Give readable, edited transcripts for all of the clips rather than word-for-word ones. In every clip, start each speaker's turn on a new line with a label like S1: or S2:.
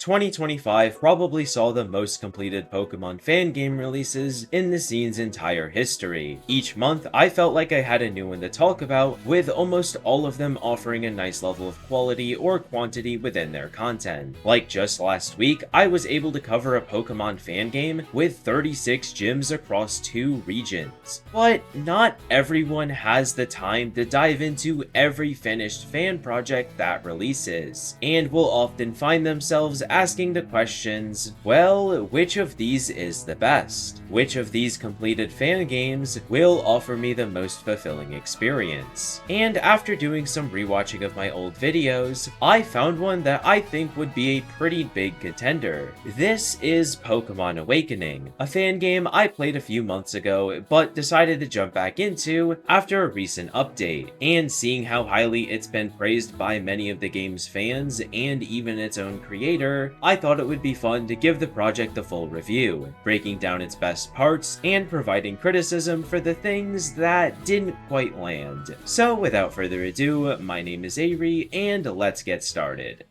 S1: 2025 probably saw the most completed Pokemon fan game releases in the scene's entire history. Each month, I felt like I had a new one to talk about, with almost all of them offering a nice level of quality or quantity within their content. Like just last week, I was able to cover a Pokemon fan game with 36 gyms across 2 regions. But not everyone has the time to dive into every finished fan project that releases, and will often find themselves asking the questions, well, which of these is the best? Which of these completed fan games will offer me the most fulfilling experience? And after doing some rewatching of my old videos, I found one that I think would be a pretty big contender. This is Pokemon Awakening, a fan game I played a few months ago, but decided to jump back into after a recent update, and seeing how highly it's been praised by many of the game's fans and even its own creator, I thought it would be fun to give the project a full review, breaking down its best parts and providing criticism for the things that didn't quite land. So without further ado, my name is Ari, and let's get started.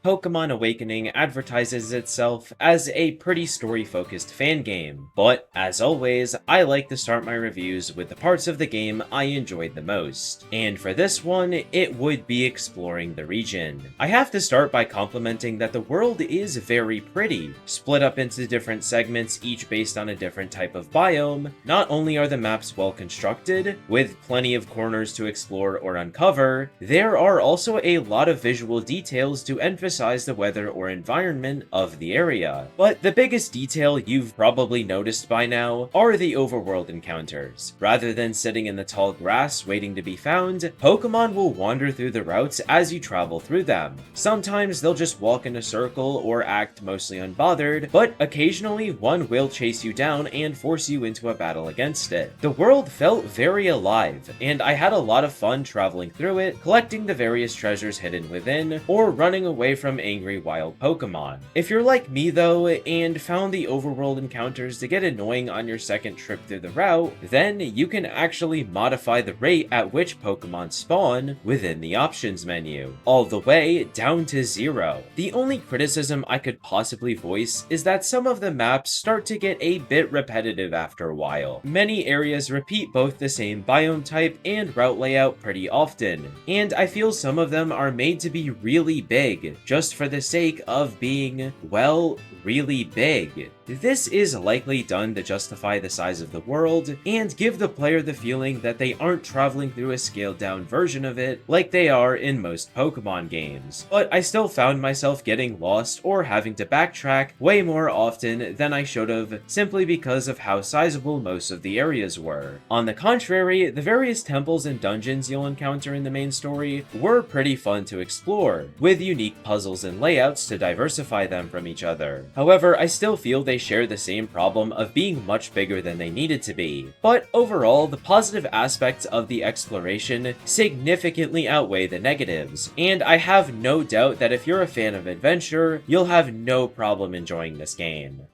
S1: Pokemon Awakening advertises itself as a pretty story-focused fan game, but as always, I like to start my reviews with the parts of the game I enjoyed the most, and for this one, it would be exploring the region. I have to start by complimenting that the world is very pretty, split up into different segments each based on a different type of biome. Not only are the maps well constructed, with plenty of corners to explore or uncover, there are also a lot of visual details to emphasize the weather or environment of the area. But the biggest detail you've probably noticed by now are the overworld encounters. Rather than sitting in the tall grass waiting to be found, Pokemon will wander through the routes as you travel through them. Sometimes they'll just walk in a circle or act mostly unbothered, but occasionally one will chase you down and force you into a battle against it. The world felt very alive, and I had a lot of fun traveling through it, collecting the various treasures hidden within, or running away from angry wild Pokemon. If you're like me though, and found the overworld encounters to get annoying on your second trip through the route, then you can actually modify the rate at which Pokemon spawn within the options menu, all the way down to 0. The only criticism I could possibly voice is that some of the maps start to get a bit repetitive after a while. Many areas repeat both the same biome type and route layout pretty often, and I feel some of them are made to be really big, just for the sake of being, well, really big. This is likely done to justify the size of the world and give the player the feeling that they aren't traveling through a scaled down version of it like they are in most Pokemon games. But I still found myself getting lost or having to backtrack way more often than I should have, simply because of how sizable most of the areas were. On the contrary, the various temples and dungeons you'll encounter in the main story were pretty fun to explore, with unique puzzles and layouts to diversify them from each other. However, I still feel they share the same problem of being much bigger than they needed to be. But overall, the positive aspects of the exploration significantly outweigh the negatives, and I have no doubt that if you're a fan of adventure, you'll have no problem enjoying this game.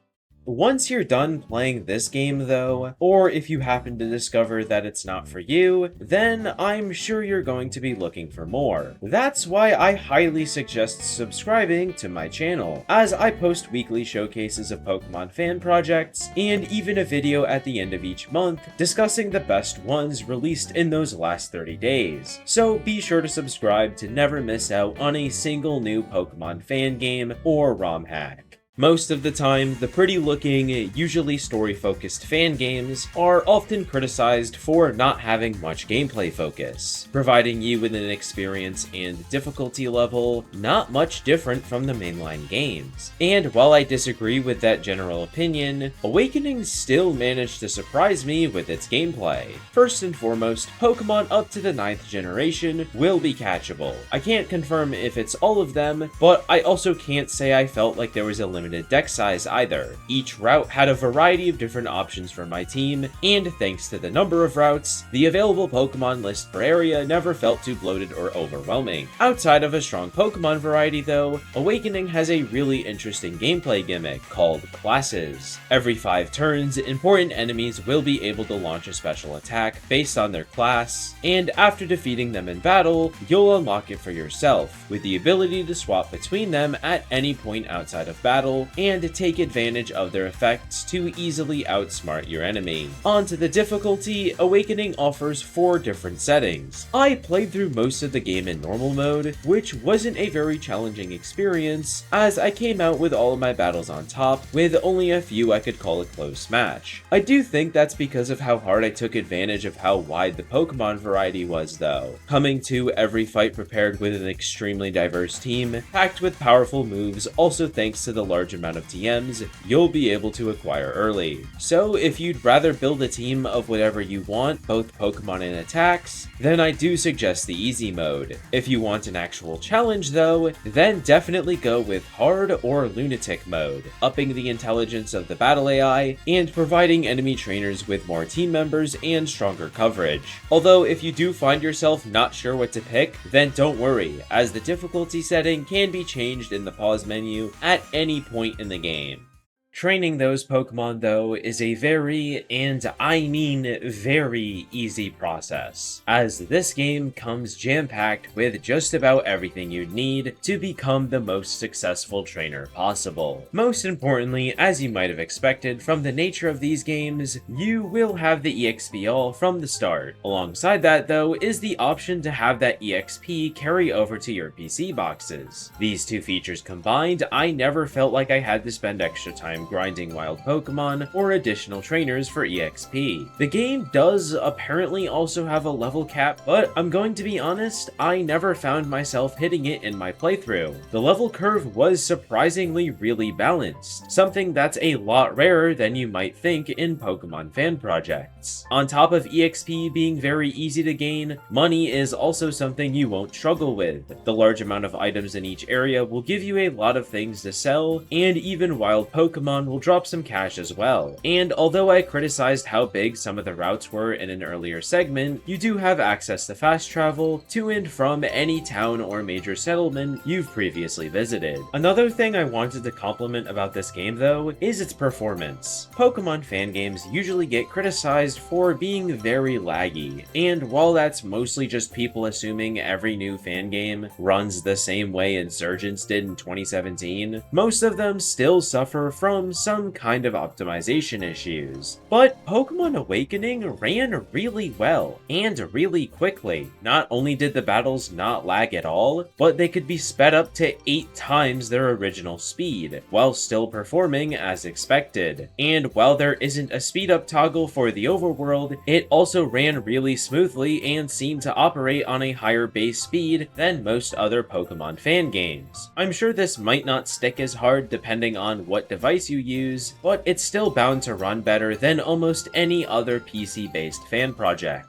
S1: Once you're done playing this game though, or if you happen to discover that it's not for you, then I'm sure you're going to be looking for more. That's why I highly suggest subscribing to my channel, as I post weekly showcases of Pokemon fan projects, and even a video at the end of each month discussing the best ones released in those last 30 days. So be sure to subscribe to never miss out on a single new Pokemon fan game or ROM hack. Most of the time, the pretty-looking, usually story-focused fan games are often criticized for not having much gameplay focus, providing you with an experience and difficulty level not much different from the mainline games. And while I disagree with that general opinion, Awakening still managed to surprise me with its gameplay. First and foremost, Pokemon up to the 9th generation will be catchable. I can't confirm if it's all of them, but I also can't say I felt like there was a limited deck size either. Each route had a variety of different options for my team, and thanks to the number of routes, the available Pokemon list per area never felt too bloated or overwhelming. Outside of a strong Pokemon variety though, Awakening has a really interesting gameplay gimmick called classes. Every 5 turns, important enemies will be able to launch a special attack based on their class, and after defeating them in battle, you'll unlock it for yourself, with the ability to swap between them at any point outside of battle, and take advantage of their effects to easily outsmart your enemy. On to the difficulty, Awakening offers 4 different settings. I played through most of the game in normal mode, which wasn't a very challenging experience, as I came out with all of my battles on top, with only a few I could call a close match. I do think that's because of how hard I took advantage of how wide the Pokemon variety was though. Coming to every fight prepared with an extremely diverse team, packed with powerful moves, also thanks to the large amount of TMs you'll be able to acquire early. So if you'd rather build a team of whatever you want, both Pokemon and attacks, then I do suggest the easy mode. If you want an actual challenge though, then definitely go with hard or lunatic mode, upping the intelligence of the battle AI and providing enemy trainers with more team members and stronger coverage. Although if you do find yourself not sure what to pick, then don't worry, as the difficulty setting can be changed in the pause menu at any point in the game. Training those Pokemon, though, is a very, and I mean very, easy process, as this game comes jam-packed with just about everything you'd need to become the most successful trainer possible. Most importantly, as you might have expected from the nature of these games, you will have the EXP all from the start. Alongside that, though, is the option to have that EXP carry over to your PC boxes. These two features combined, I never felt like I had to spend extra time grinding wild Pokemon or additional trainers for EXP. The game does apparently also have a level cap, but I'm going to be honest, I never found myself hitting it in my playthrough. The level curve was surprisingly really balanced, something that's a lot rarer than you might think in Pokemon fan projects. On top of EXP being very easy to gain, money is also something you won't struggle with. The large amount of items in each area will give you a lot of things to sell, and even wild Pokemon will drop some cash as well. And although I criticized how big some of the routes were in an earlier segment, you do have access to fast travel to and from any town or major settlement you've previously visited. Another thing I wanted to compliment about this game though is its performance. Pokemon fan games usually get criticized for being very laggy, and while that's mostly just people assuming every new fan game runs the same way Insurgents did in 2017, most of them still suffer from some kind of optimization issues. But Pokemon Awakening ran really well, and really quickly. Not only did the battles not lag at all, but they could be sped up to 8 times their original speed, while still performing as expected. And while there isn't a speed up toggle for the overworld, it also ran really smoothly and seemed to operate on a higher base speed than most other Pokemon fan games. I'm sure this might not stick as hard depending on what device you use, but it's still bound to run better than almost any other PC-based fan project.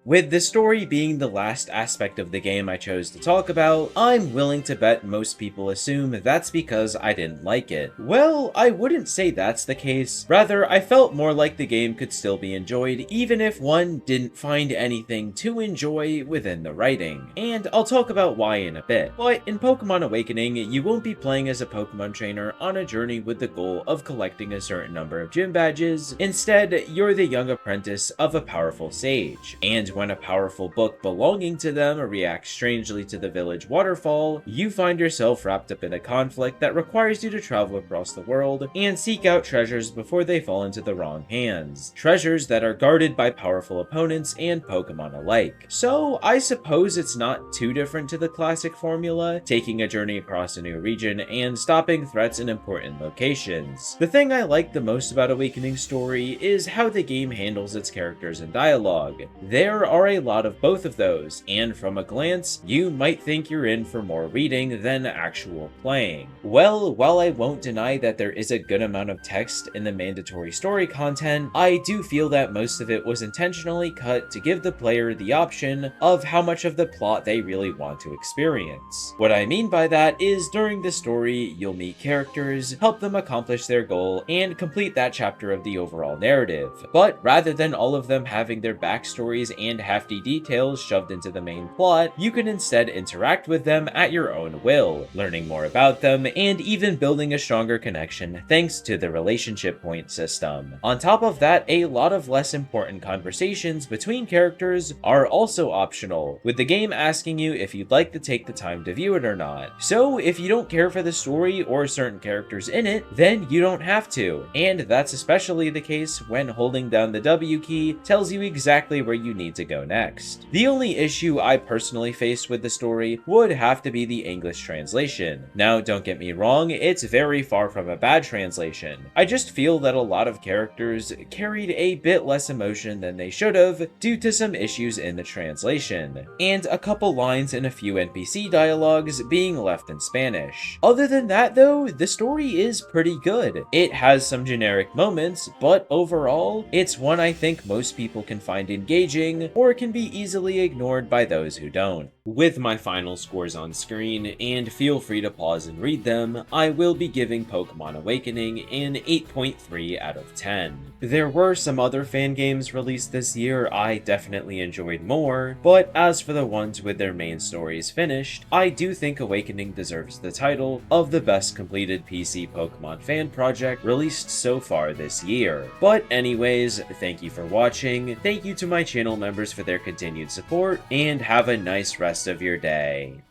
S1: With the story being the last aspect of the game I chose to talk about, I'm willing to bet most people assume that's because I didn't like it. Well, I wouldn't say that's the case. Rather, I felt more like the game could still be enjoyed even if one didn't find anything to enjoy within the writing. And I'll talk about why in a bit. But in Pokemon Awakening, you won't be playing as a Pokemon trainer on a journey with the goal of collecting a certain number of gym badges. Instead, you're the young apprentice of a powerful sage. And when a powerful book belonging to them reacts strangely to the village waterfall, you find yourself wrapped up in a conflict that requires you to travel across the world and seek out treasures before they fall into the wrong hands. Treasures that are guarded by powerful opponents and Pokemon alike. So I suppose it's not too different to the classic formula, taking a journey across a new region and stopping threats in important locations. The thing I like the most about Awakening's story is how the game handles its characters and dialogue. They're there are a lot of both of those, and from a glance, you might think you're in for more reading than actual playing. Well, while I won't deny that there is a good amount of text in the mandatory story content, I do feel that most of it was intentionally cut to give the player the option of how much of the plot they really want to experience. What I mean by that is during the story, you'll meet characters, help them accomplish their goal, and complete that chapter of the overall narrative. But rather than all of them having their backstories and hefty details shoved into the main plot, you can instead interact with them at your own will, learning more about them, and even building a stronger connection thanks to the relationship point system. On top of that, a lot of less important conversations between characters are also optional, with the game asking you if you'd like to take the time to view it or not. So if you don't care for the story or certain characters in it, then you don't have to, and that's especially the case when holding down the W key tells you exactly where you need to go next. The only issue I personally faced with the story would have to be the English translation. Now, don't get me wrong, it's very far from a bad translation. I just feel that a lot of characters carried a bit less emotion than they should have due to some issues in the translation, and a couple lines in a few NPC dialogues being left in Spanish. Other than that though, the story is pretty good. It has some generic moments, but overall, it's one I think most people can find engaging, or can be easily ignored by those who don't. With my final scores on screen, and feel free to pause and read them, I will be giving Pokemon Awakening an 8.3 out of 10. There were some other fan games released this year I definitely enjoyed more, but as for the ones with their main stories finished, I do think Awakening deserves the title of the best completed PC Pokemon fan project released so far this year. But anyways, thank you for watching, thank you to my channel members for their continued support, and have a nice rest of your day.